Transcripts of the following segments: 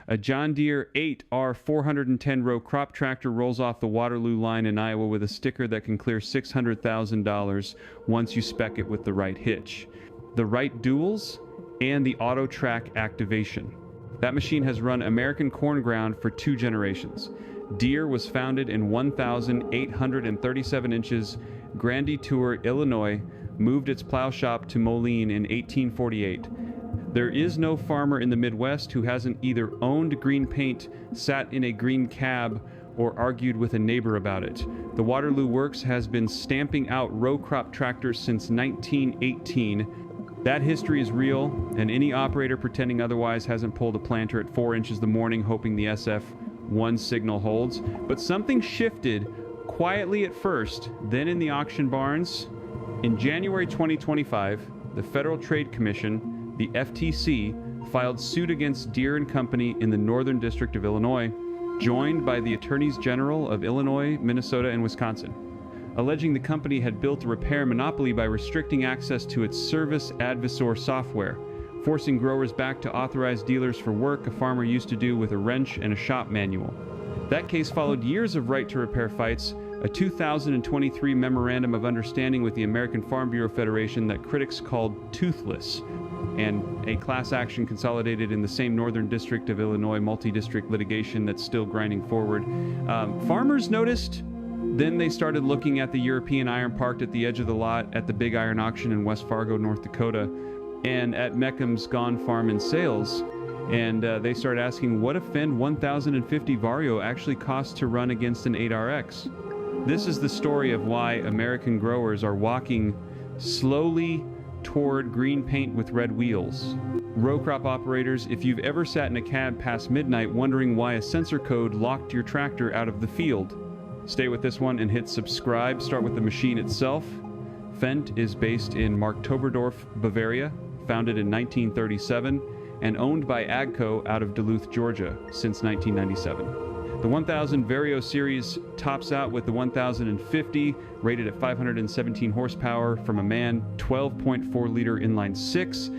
A John Deere 8R 410 row crop tractor rolls off the Waterloo line in Iowa with a sticker that can clear $600,000 once you spec it with the right hitch, the right duals, and the auto track activation. That machine has run American corn ground for 2 generations. Deere was founded in 1,837 inches, Grande Tour, Illinois, moved its plow shop to Moline in 1848. There is no farmer in the Midwest who hasn't either owned green paint, sat in a green cab, or argued with a neighbor about it. The Waterloo Works has been stamping out row crop tractors since 1918. That history is real, and any operator pretending otherwise hasn't pulled a planter at 4 inches the morning hoping the SF1 signal holds. But something shifted, quietly at first, then in the auction barns. In January 2025, the Federal Trade Commission, the FTC, filed suit against Deere & Company in the Northern District of Illinois, joined by the Attorneys General of Illinois, Minnesota, and Wisconsin, alleging the company had built a repair monopoly by restricting access to its service advisor software, forcing growers back to authorized dealers for work a farmer used to do with a wrench and a shop manual. That case followed years of right-to-repair fights, a 2023 memorandum of understanding with the American Farm Bureau Federation that critics called toothless, and a class action consolidated in the same Northern District of Illinois multi-district litigation that's still grinding forward. Farmers noticed, then they started looking at the European iron parked at the edge of the lot at the Big Iron Auction in West Fargo, North Dakota, and at Meckham's Gone Farm and Sales, and they started asking what a Fendt 1050 Vario actually costs to run against an 8RX. This is the story of why American growers are walking slowly toward green paint with red wheels. Row crop operators, if you've ever sat in a cab past midnight wondering why a sensor code locked your tractor out of the field, stay with this one and hit subscribe. Start with the machine itself. Fendt is based in Marktoberdorf, Bavaria, founded in 1937, and owned by AGCO out of Duluth, Georgia, since 1997. The 1000 Vario series tops out with the 1050, rated at 517 horsepower from a MAN 12.4-liter inline 6,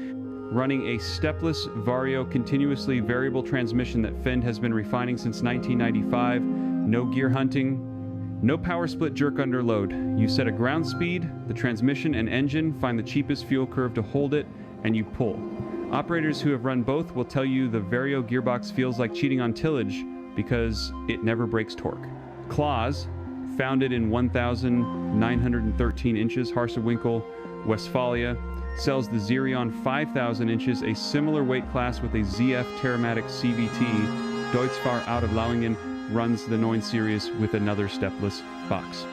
running a stepless Vario continuously variable transmission that Fendt has been refining since 1995, no gear hunting, no power split jerk under load. You set a ground speed, the transmission and engine find the cheapest fuel curve to hold it, and you pull. Operators who have run both will tell you the Vario gearbox feels like cheating on tillage because it never breaks torque. Claas, founded in 1,913 inches, Harsewinkel, Westphalia, sells the Xerion 5,000 inches, a similar weight class with a ZF Terramatic CVT. Deutz-Fahr out of Lauingen runs the 9 series with another stepless box.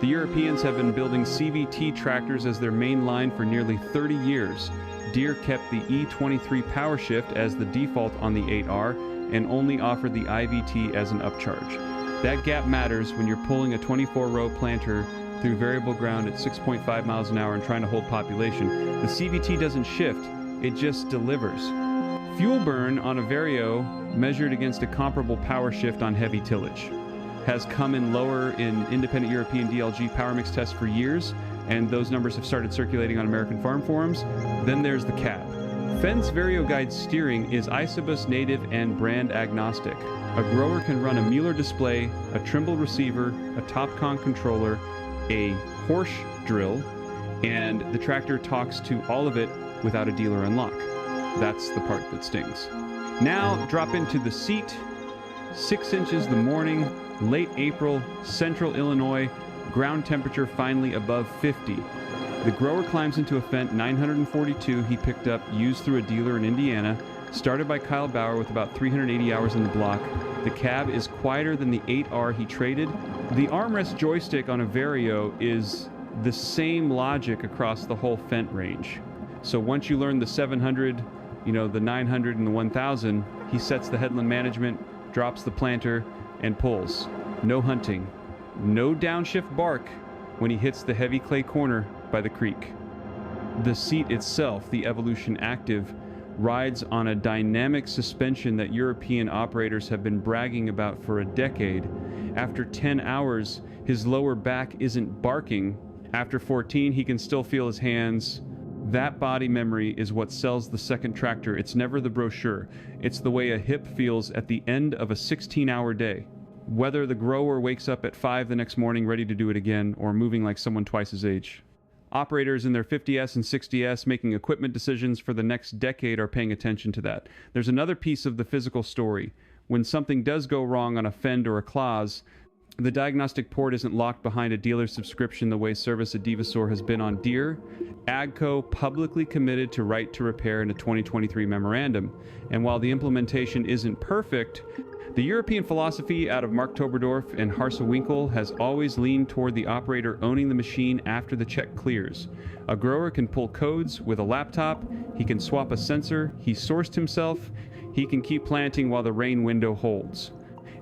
The Europeans have been building CVT tractors as their main line for nearly 30 years. Deere kept the E23 power shift as the default on the 8R and only offered the IVT as an upcharge. That gap matters when you're pulling a 24-row planter through variable ground at 6.5 miles an hour and trying to hold population. The CVT doesn't shift, it just delivers. Fuel burn on a Vario, measured against a comparable power shift on heavy tillage, has come in lower in independent European DLG power mix tests for years, and those numbers have started circulating on American farm forums. Then there's the cab. Fendt's Vario Guide steering is Isobus native and brand agnostic. A grower can run a Mueller display, a Trimble receiver, a Topcon controller, a Horsch drill, and the tractor talks to all of it without a dealer unlock. That's the part that stings. Now drop into the seat. 6 inches the morning, late April, central Illinois, ground temperature finally above 50. The grower climbs into a Fendt 942 he picked up used through a dealer in Indiana, started by Kyle Bauer with about 380 hours in the block. The cab is quieter than the 8R he traded. The armrest joystick on a Vario is the same logic across the whole Fendt range. So once you learn the 700, the 900 and the 1000, he sets the headland management, drops the planter, and pulls. No hunting. No downshift bark when he hits the heavy clay corner by the creek. The seat itself, the Evolution Active, rides on a dynamic suspension that European operators have been bragging about for a decade. After 10 hours, his lower back isn't barking. After 14, he can still feel his hands That body memory is what sells the second tractor. It's never the brochure. It's the way a hip feels at the end of a 16-hour day. Whether the grower wakes up at 5 the next morning ready to do it again, or moving like someone twice his age. Operators in their 50S and 60S making equipment decisions for the next decade are paying attention to that. There's another piece of the physical story. When something does go wrong on a Fendt or a Claas, the diagnostic port isn't locked behind a dealer subscription the way service at Divasor has been on Deere. AGCO publicly committed to right to repair in a 2023 memorandum. And while the implementation isn't perfect, the European philosophy out of Mark Toberdorf and Harsewinkel has always leaned toward the operator owning the machine after the check clears. A grower can pull codes with a laptop, he can swap a sensor, he sourced himself, he can keep planting while the rain window holds.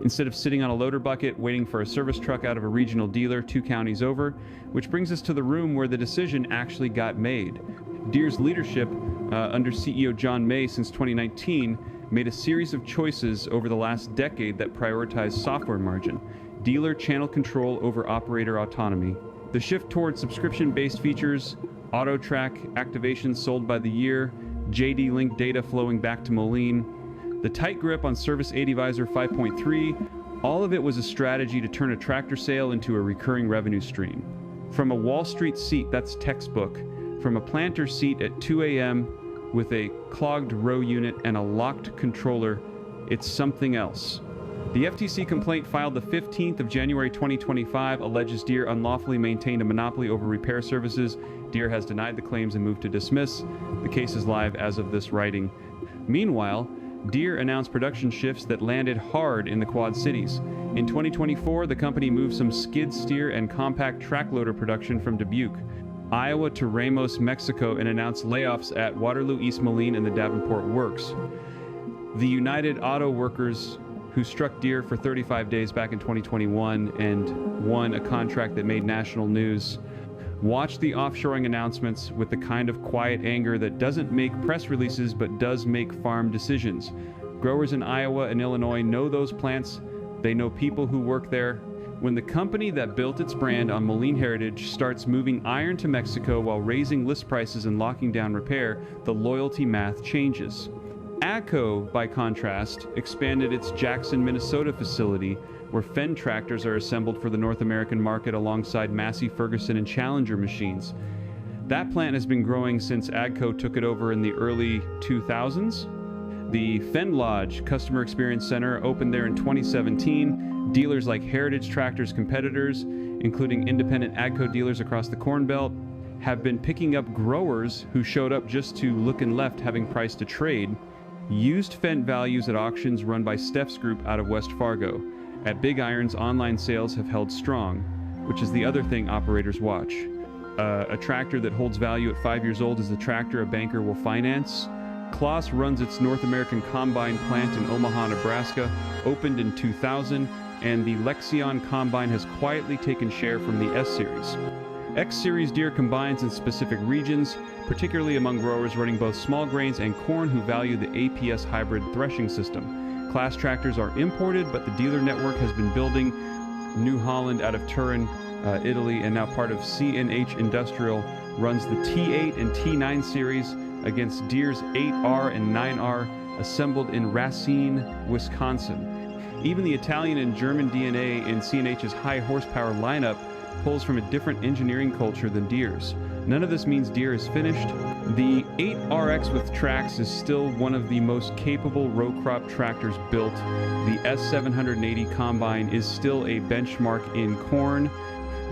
Instead of sitting on a loader bucket waiting for a service truck out of a regional dealer 2 counties over, which brings us to the room where the decision actually got made. Deere's leadership, under CEO John May since 2019, made a series of choices over the last decade that prioritized software margin, dealer channel control over operator autonomy, the shift towards subscription-based features, auto-track activations sold by the year, JD-Link data flowing back to Moline, the tight grip on Service Aid Advisor 5.3, all of it was a strategy to turn a tractor sale into a recurring revenue stream. From a Wall Street seat, that's textbook. From a planter seat at 2 a.m. with a clogged row unit and a locked controller, it's something else. The FTC complaint filed the 15th of January 2025 alleges Deere unlawfully maintained a monopoly over repair services. Deere has denied the claims and moved to dismiss. The case is live as of this writing. Meanwhile, Deere announced production shifts that landed hard in the Quad Cities. In 2024, the company moved some skid steer and compact track loader production from Dubuque, Iowa to Ramos, Mexico, and announced layoffs at Waterloo, East Moline, and the Davenport Works. The United Auto Workers, who struck Deere for 35 days back in 2021 and won a contract that made national news, watch the offshoring announcements with the kind of quiet anger that doesn't make press releases but does make farm decisions. Growers in Iowa and Illinois know those plants. They know people who work there. When the company that built its brand on Moline heritage starts moving iron to Mexico while raising list prices and locking down repair, the loyalty math changes. AGCO, by contrast, expanded its Jackson, Minnesota facility, where Fendt tractors are assembled for the North American market alongside Massey Ferguson and Challenger machines. That plant has been growing since AGCO took it over in the early 2000s. The Fendt Lodge Customer Experience Center opened there in 2017. Dealers like Heritage Tractors competitors, including independent AGCO dealers across the Corn Belt, have been picking up growers who showed up just to look and left having price to trade. Used Fendt values at auctions run by Steff's Group out of West Fargo. At Big Iron's, online sales have held strong, which is the other thing operators watch. A tractor that holds value at 5 years old is the tractor a banker will finance. Claas runs its North American Combine plant in Omaha, Nebraska, opened in 2000, and the Lexion Combine has quietly taken share from the S-Series. X-Series Deere combines in specific regions, particularly among growers running both small grains and corn who value the APS hybrid threshing system. Claas tractors are imported, but the dealer network has been building. New Holland out of Turin, Italy, and now part of C&H Industrial, runs the T8 and T9 series against Deere's 8R and 9R, assembled in Racine, Wisconsin. Even the Italian and German DNA in C&H's high horsepower lineup pulls from a different engineering culture than Deere's. None of this means Deere is finished. The 8RX with tracks is still one of the most capable row crop tractors built. The S780 Combine is still a benchmark in corn.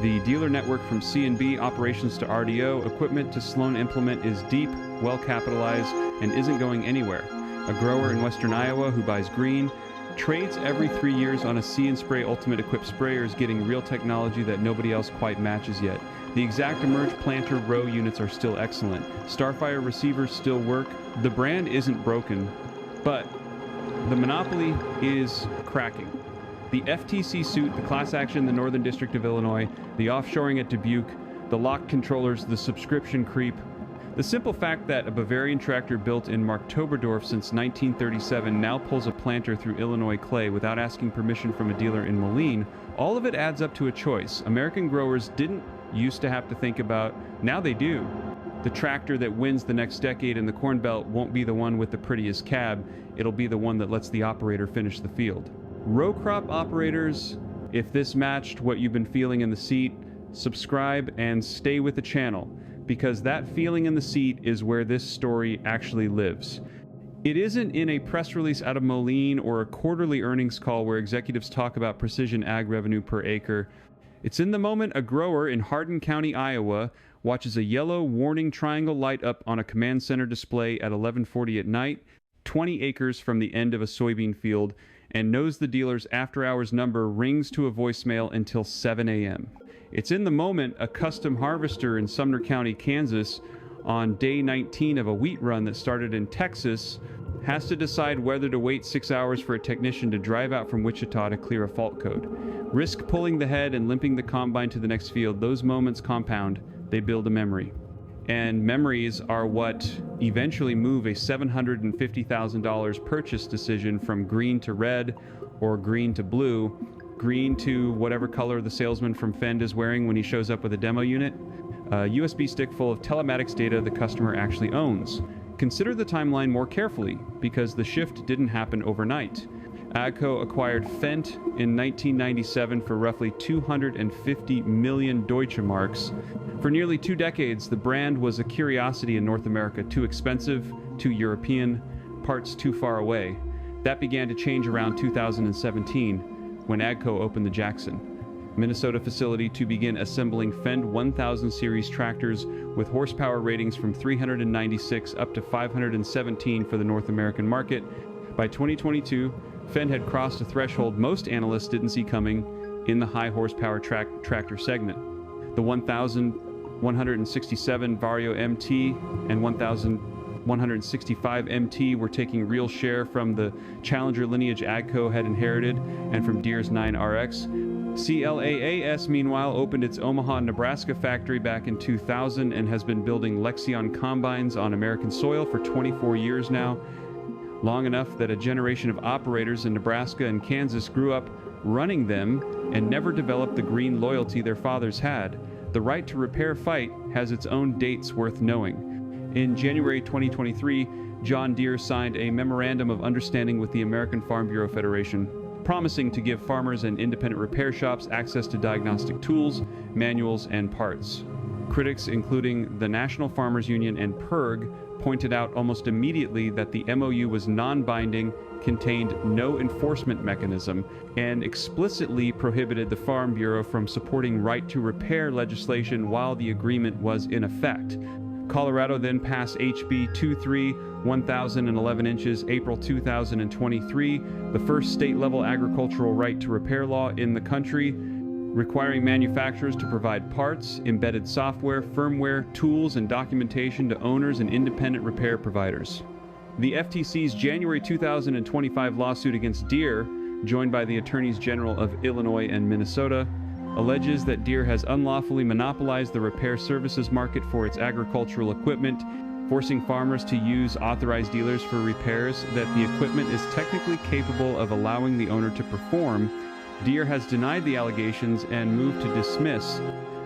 The dealer network from C&B operations to RDO, equipment to Sloan Implement is deep, well capitalized, and isn't going anywhere. A grower in western Iowa who buys green trades every 3 years on a See & Spray Ultimate equipped sprayers, getting real technology that nobody else quite matches yet. The Exact Emerge planter row units are still excellent. Starfire receivers still work. The brand isn't broken, but the monopoly is cracking. The FTC suit, the class action in the Northern District of Illinois, the offshoring at Dubuque, the locked controllers, the subscription creep. The simple fact that a Bavarian tractor built in Marktoberdorf since 1937 now pulls a planter through Illinois clay without asking permission from a dealer in Moline, all of it adds up to a choice American growers didn't used to have to think about, now they do. The tractor that wins the next decade in the Corn Belt won't be the one with the prettiest cab, it'll be the one that lets the operator finish the field. Row crop operators, if this matched what you've been feeling in the seat, subscribe and stay with the channel, because that feeling in the seat is where this story actually lives. It isn't in a press release out of Moline or a quarterly earnings call where executives talk about precision ag revenue per acre. It's in the moment a grower in Hardin County, Iowa, watches a yellow warning triangle light up on a command center display at 11:40 at night, 20 acres from the end of a soybean field, and knows the dealer's after-hours number rings to a voicemail until 7 a.m. It's in the moment a custom harvester in Sumner County, Kansas, on day 19 of a wheat run that started in Texas, has to decide whether to wait 6 hours for a technician to drive out from Wichita to clear a fault code. Risk pulling the head and limping the combine to the next field. Those moments compound. They build a memory. And memories are what eventually move a $750,000 purchase decision from green to red or green to blue, green to whatever color the salesman from Fendt is wearing when he shows up with a demo unit, a USB stick full of telematics data the customer actually owns. Consider the timeline more carefully, because the shift didn't happen overnight. AGCO acquired Fendt in 1997 for roughly 250 million Deutsche Marks. For nearly 2 decades, the brand was a curiosity in North America, too expensive, too European, parts too far away. That began to change around 2017, when AGCO opened the Jackson, Minnesota facility to begin assembling Fendt 1000 series tractors with horsepower ratings from 396 up to 517 for the North American market. By 2022, Fendt had crossed a threshold most analysts didn't see coming in the high horsepower tractor segment. The 1167 Vario MT and 1165 MT were taking real share from the Challenger lineage AGCO had inherited and from Deere's 9RX. CLAAS, meanwhile, opened its Omaha, Nebraska factory back in 2000 and has been building Lexion combines on American soil for 24 years now, long enough that a generation of operators in Nebraska and Kansas grew up running them and never developed the green loyalty their fathers had. The right to repair fight has its own dates worth knowing. In January 2023, John Deere signed a memorandum of understanding with the American Farm Bureau Federation, promising to give farmers and independent repair shops access to diagnostic tools, manuals, and parts. Critics, including the National Farmers Union and PERG, pointed out almost immediately that the MOU was non-binding, contained no enforcement mechanism, and explicitly prohibited the Farm Bureau from supporting right-to-repair legislation while the agreement was in effect. Colorado then passed HB 23, 1,011 inches, April 2023, the first state-level agricultural right-to-repair law in the country, requiring manufacturers to provide parts, embedded software, firmware, tools, and documentation to owners and independent repair providers. The FTC's January 2025 lawsuit against Deere, joined by the Attorneys General of Illinois and Minnesota, alleges that Deere has unlawfully monopolized the repair services market for its agricultural equipment, forcing farmers to use authorized dealers for repairs that the equipment is technically capable of allowing the owner to perform. Deere has denied the allegations and moved to dismiss.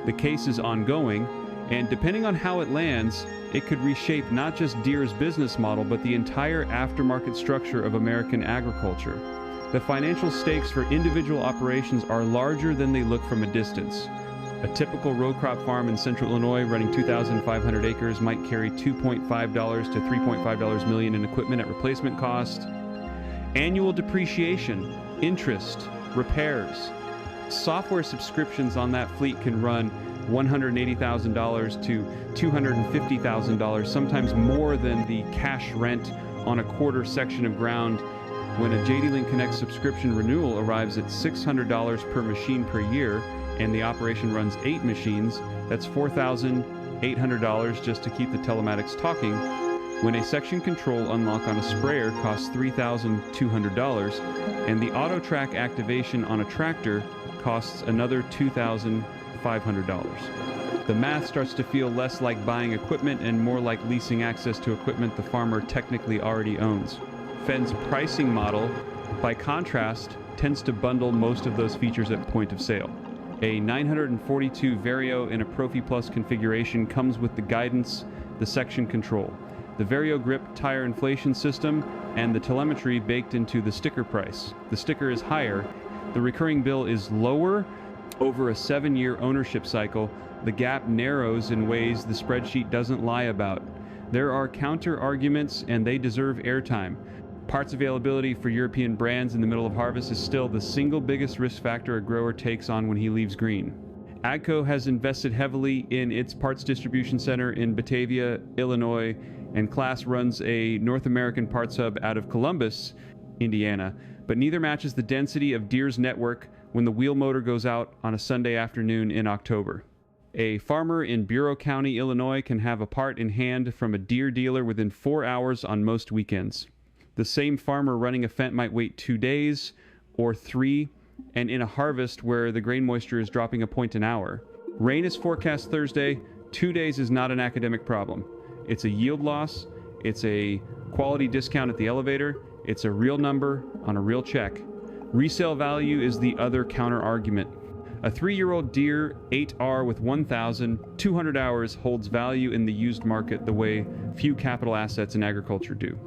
The case is ongoing, and depending on how it lands, it could reshape not just Deere's business model, but the entire aftermarket structure of American agriculture. The financial stakes for individual operations are larger than they look from a distance. A typical row crop farm in central Illinois running 2,500 acres might carry $2.5 to $3.5 million in equipment at replacement cost. Annual depreciation, interest, repairs. Software subscriptions on that fleet can run $180,000 to $250,000, sometimes more than the cash rent on a quarter section of ground. When a JD-Link Connect subscription renewal arrives at $600 per machine per year, and the operation runs 8 machines, that's $4,800 just to keep the telematics talking. When a section control unlock on a sprayer costs $3,200, and the auto track activation on a tractor costs another $2,500. The math starts to feel less like buying equipment and more like leasing access to equipment the farmer technically already owns. Fendt's pricing model, by contrast, tends to bundle most of those features at point of sale. A 942 Vario in a Profi Plus configuration comes with the guidance, the section control, the VarioGrip tire inflation system, and the telemetry baked into the sticker price. The sticker is higher, the recurring bill is lower. Over a 7-year ownership cycle, the gap narrows in ways the spreadsheet doesn't lie about. There are counter arguments, and they deserve airtime. Parts availability for European brands in the middle of harvest is still the single biggest risk factor a grower takes on when he leaves green. AGCO has invested heavily in its parts distribution center in Batavia, Illinois, and Claas runs a North American parts hub out of Columbus, Indiana, but neither matches the density of Deere's network when the wheel motor goes out on a Sunday afternoon in October. A farmer in Bureau County, Illinois can have a part in hand from a Deere dealer within 4 hours on most weekends. The same farmer running a Fendt might wait 2 days or 3, and in a harvest where the grain moisture is dropping a point an hour. Rain is forecast Thursday. 2 days is not an academic problem. It's a yield loss, it's a quality discount at the elevator, it's a real number on a real check. Resale value is the other counter argument. A 3-year-old Deere 8R with 1,200 hours holds value in the used market the way few capital assets in agriculture do.